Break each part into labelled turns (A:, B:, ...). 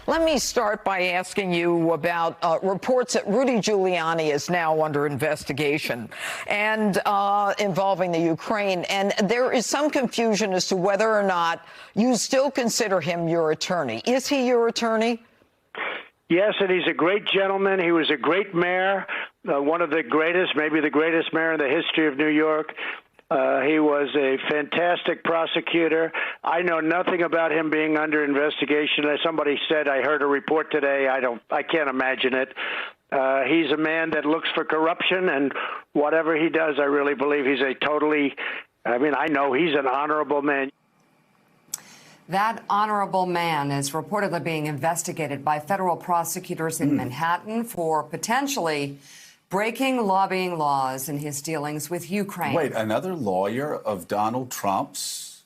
A: Let me start by asking you about reports that Rudy Giuliani is now under investigation and involving the Ukraine. And there is some confusion as to whether or not you still consider him your attorney. Is he your attorney?
B: Yes, and he's a great gentleman. He was a great mayor, one of the greatest, maybe the greatest mayor in the history of New York. He was a fantastic prosecutor. I know nothing about him being under investigation. As somebody said, I heard a report today. I can't imagine it. He's a man that looks for corruption, and whatever he does, I really believe he's I know he's an honorable man.
C: That honorable man is reportedly being investigated by federal prosecutors in Manhattan for potentially breaking lobbying laws in his dealings with Ukraine.
D: Wait, another lawyer of Donald Trump's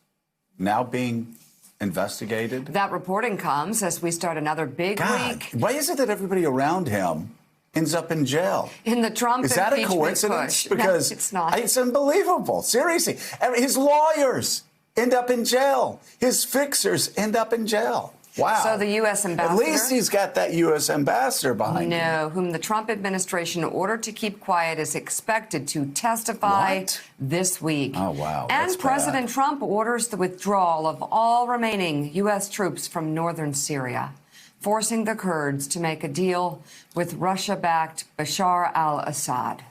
D: now being investigated?
C: That reporting comes as we start another big week.
D: Why is it that everybody around him ends up in jail?
C: In the Trump
D: Is that a
C: impeachment
D: coincidence?
C: push.
D: Because
C: No, it's not.
D: It's unbelievable. Seriously. I mean, his lawyers end up in jail. His fixers end up in jail. Wow.
C: So the U.S. ambassador...
D: At least he's got that U.S. ambassador behind him.
C: No, whom the Trump administration ordered to keep quiet is expected to testify this week.
D: Oh, wow.
C: And
D: That's
C: President
D: bad.
C: Trump orders the withdrawal of all remaining U.S. troops from northern Syria, forcing the Kurds to make a deal with Russia-backed Bashar al-Assad.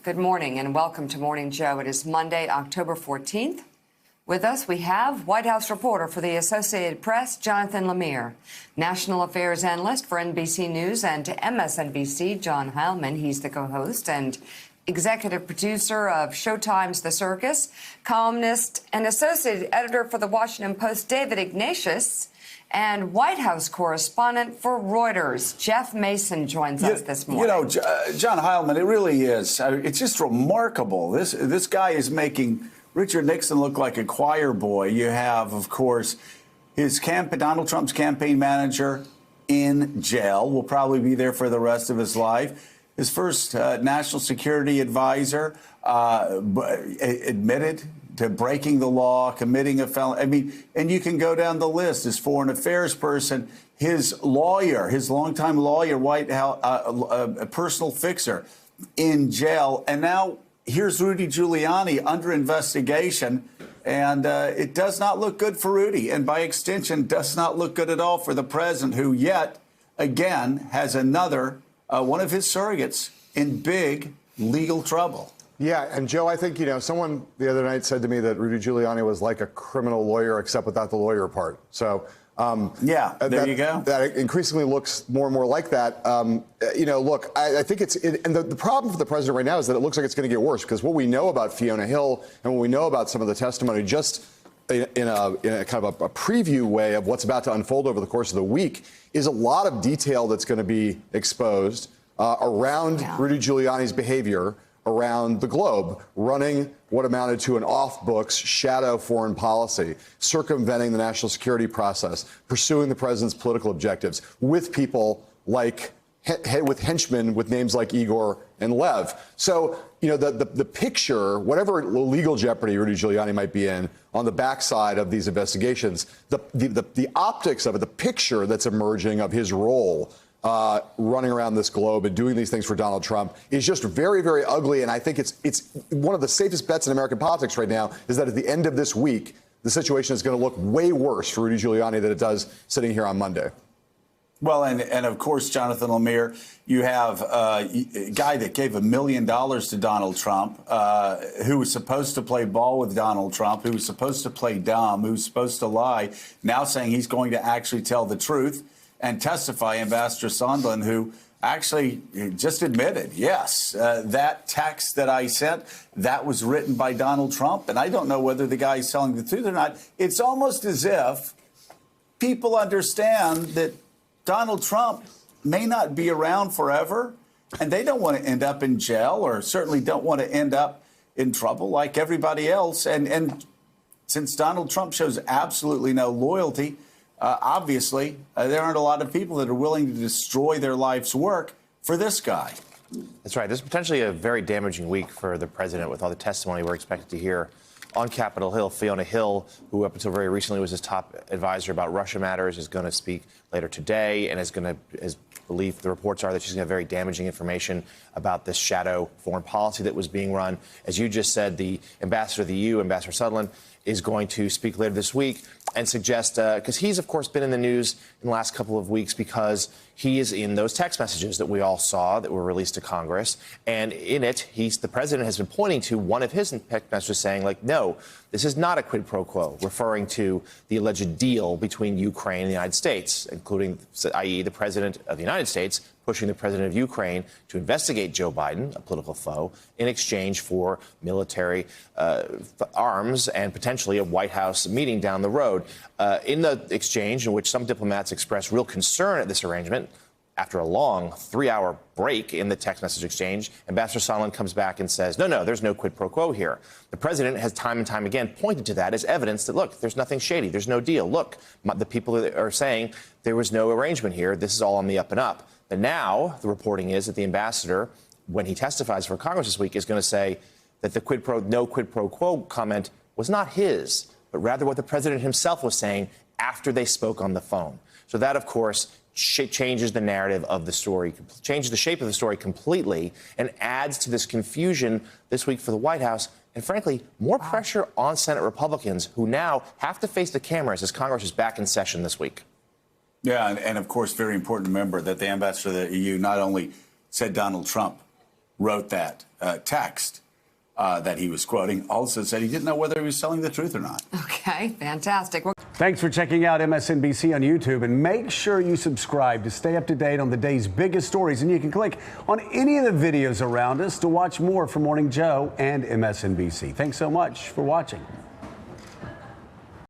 C: Good morning and welcome to Morning Joe. It is Monday, October 14th. With us, we have White House reporter for the Associated Press, Jonathan Lemire, national affairs analyst for NBC News and MSNBC, John Heilman. He's the co-host and executive producer of Showtime's The Circus, columnist and associate editor for the Washington Post, David Ignatius, and White House correspondent for Reuters, Jeff Mason, joins us this morning.
D: You know, John Heilman, it really is. It's just remarkable. This guy is making Richard Nixon looked like a choir boy. You have, of course, Donald Trump's campaign manager in jail, will probably be there for the rest of his life. His first national security advisor admitted to breaking the law, committing a felony. I mean, and you can go down the list. His foreign affairs person, his lawyer, his longtime lawyer, White House, a personal fixer in jail. And now here's Rudy Giuliani under investigation, and it does not look good for Rudy, and by extension, does not look good at all for the president, who yet again has another one of his surrogates in big legal trouble.
E: Yeah, and Joe, I think, someone the other night said to me that Rudy Giuliani was like a criminal lawyer, except without the lawyer part. So,
D: there you go.
E: That increasingly looks more and more like that. Look, I think and the problem for the president right now is that it looks like it's going to get worse, because what we know about Fiona Hill and what we know about some of the testimony, just in a kind of a preview way of what's about to unfold over the course of the week, is a lot of detail that's going to be exposed around Rudy Giuliani's behavior around the globe, running what amounted to an off-books shadow foreign policy, circumventing the national security process, pursuing the president's political objectives with people like, with henchmen with names like Igor and Lev. So, the picture, whatever legal jeopardy Rudy Giuliani might be in on the backside of these investigations, the optics of it, the picture that's emerging of his role running around this globe and doing these things for Donald Trump is just very, very ugly. And I think it's one of the safest bets in American politics right now is that at the end of this week, the situation is going to look way worse for Rudy Giuliani than it does sitting here on Monday.
D: Well, and of course, Jonathan Lemire, you have a guy that gave $1 million to Donald Trump, who was supposed to play ball with Donald Trump, who was supposed to play dumb, who was supposed to lie, now saying he's going to actually tell the truth and testify. Ambassador Sondland, who actually just admitted, yes, that text that I sent, that was written by Donald Trump. And I don't know whether the guy is telling the truth or not. It's almost as if people understand that Donald Trump may not be around forever, and they don't want to end up in jail, or certainly don't want to end up in trouble like everybody else. And since Donald Trump shows absolutely no loyalty, obviously, there aren't a lot of people that are willing to destroy their life's work for this guy.
F: That's right. This is potentially a very damaging week for the president with all the testimony we're expected to hear on Capitol Hill. Fiona Hill, who up until very recently was his top advisor about Russia matters, is going to speak later today and believe the reports are that she's going to have very damaging information about this shadow foreign policy that was being run. As you just said, the ambassador of the EU, Ambassador Sutherland, is going to speak later this week and suggest, because he's, of course, been in the news in the last couple of weeks because he is in those text messages that we all saw that were released to Congress. And in it, the president has been pointing to one of his text messages saying, like, no, this is not a quid pro quo, referring to the alleged deal between Ukraine and the United States, including, i.e., the president of the United States pushing the president of Ukraine to investigate Joe Biden, a political foe, in exchange for military arms and potentially a White House meeting down the road. In the exchange, in which some diplomats expressed real concern at this arrangement, after a long 3-hour break in the text message exchange, Ambassador Sondland comes back and says, no, there's no quid pro quo here. The president has time and time again pointed to that as evidence that, look, there's nothing shady. There's no deal. Look, the people that are saying there was no arrangement here. This is all on the up and up. But now the reporting is that the ambassador, when he testifies for Congress this week, is going to say that the no quid pro quo comment was not his, but rather what the president himself was saying after they spoke on the phone. So that, of course, changes the narrative of the story, changes the shape of the story completely, and adds to this confusion this week for the White House. And frankly, more pressure on Senate Republicans who now have to face the cameras as Congress is back in session this week.
D: Yeah, and of course, very important to remember that the ambassador of the EU not only said Donald Trump wrote that text that he was quoting, also said he didn't know whether he was telling the truth or not.
C: Okay, fantastic.
G: Thanks for checking out MSNBC on YouTube, and make sure you subscribe to stay up to date on the day's biggest stories. And you can click on any of the videos around us to watch more from Morning Joe and MSNBC. Thanks so much for watching.